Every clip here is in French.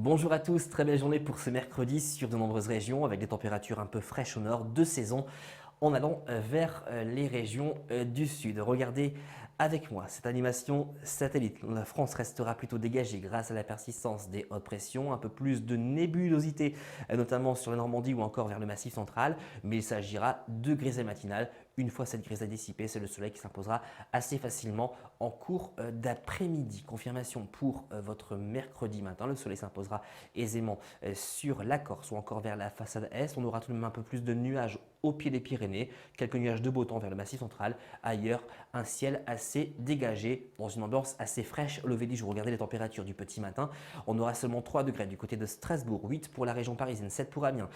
Bonjour à tous, très belle journée pour ce mercredi sur de nombreuses régions avec des températures un peu fraîches au nord, de saison en allant vers les régions du sud. Regardez avec moi cette animation satellite. La France restera plutôt dégagée grâce à la persistance des hautes pressions, un peu plus de nébulosité notamment sur la Normandie ou encore vers le Massif central, mais il s'agira de grisailles matinales. Une fois cette grisaille dissipée, c'est le soleil qui s'imposera assez facilement en cours d'après-midi. Confirmation pour votre mercredi matin, le soleil s'imposera aisément sur la Corse ou encore vers la façade est. On aura tout de même un peu plus de nuages au pied des Pyrénées, quelques nuages de beau temps vers le Massif central. Ailleurs, un ciel assez dégagé, dans une ambiance assez fraîche au lever du jour. Regardez les températures du petit matin. On aura seulement 3 degrés du côté de Strasbourg, 8 pour la région parisienne, 7 pour Amiens,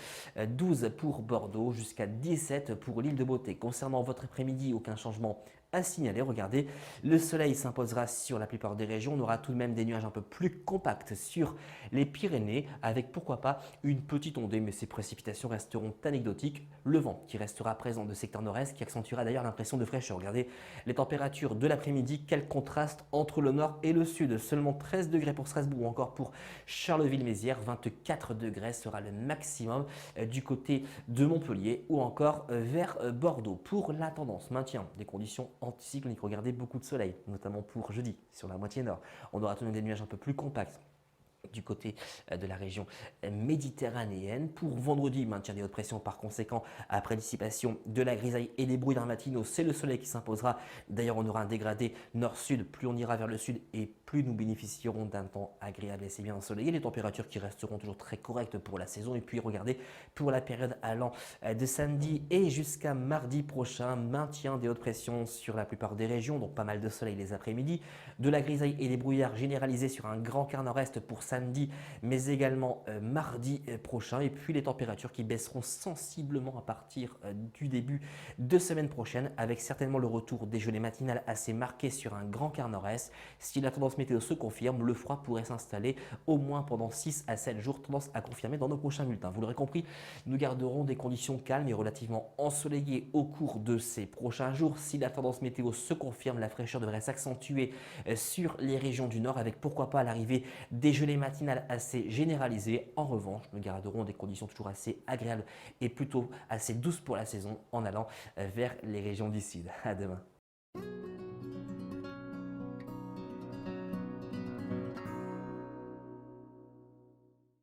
12 pour Bordeaux, jusqu'à 17 pour l'île de Beauté. Concernant votre après-midi, aucun changement à signaler. Regardez, le soleil s'imposera sur la plupart des régions. On aura tout de même des nuages un peu plus compacts sur les Pyrénées, avec pourquoi pas une petite ondée, mais ces précipitations resteront anecdotiques. Le vent qui restera présent de secteur nord-est, qui accentuera d'ailleurs l'impression de fraîcheur. Regardez les températures de l'après-midi, quel contraste entre le nord et le sud. Seulement 13 degrés pour Strasbourg ou encore pour Charleville-Mézières, 24 degrés sera le maximum du côté de Montpellier ou encore vers Bordeaux. Pour la tendance, maintien des conditions anticycloniques. Regardez, beaucoup de soleil, notamment pour jeudi sur la moitié nord. On aura tout de même des nuages un peu plus compacts du côté de la région méditerranéenne. Pour vendredi, maintien des hautes pressions par conséquent après dissipation de la grisaille et des brouillards matinaux, c'est le soleil qui s'imposera. D'ailleurs, on aura un dégradé nord-sud, plus on ira vers le sud et plus nous bénéficierons d'un temps agréable et c'est bien ensoleillé. Les températures qui resteront toujours très correctes pour la saison. Et puis regardez, pour la période allant de samedi et jusqu'à mardi prochain, maintien des hautes pressions sur la plupart des régions, donc pas mal de soleil les après-midi, de la grisaille et des brouillards généralisés sur un grand quart nord-est pour samedi, mais également mardi prochain. Et puis les températures qui baisseront sensiblement à partir du début de semaine prochaine, avec certainement le retour des gelées matinales assez marquées sur un grand quart nord-est. Si la tendance météo se confirme, le froid pourrait s'installer au moins pendant 6 à 7 jours, tendance à confirmer dans nos prochains bulletins. Vous l'aurez compris, nous garderons des conditions calmes et relativement ensoleillées au cours de ces prochains jours. Si la tendance météo se confirme, la fraîcheur devrait s'accentuer sur les régions du nord, avec pourquoi pas l'arrivée des gelées matinales assez généralisées. En revanche, nous garderons des conditions toujours assez agréables et plutôt assez douces pour la saison en allant vers les régions du sud. À demain.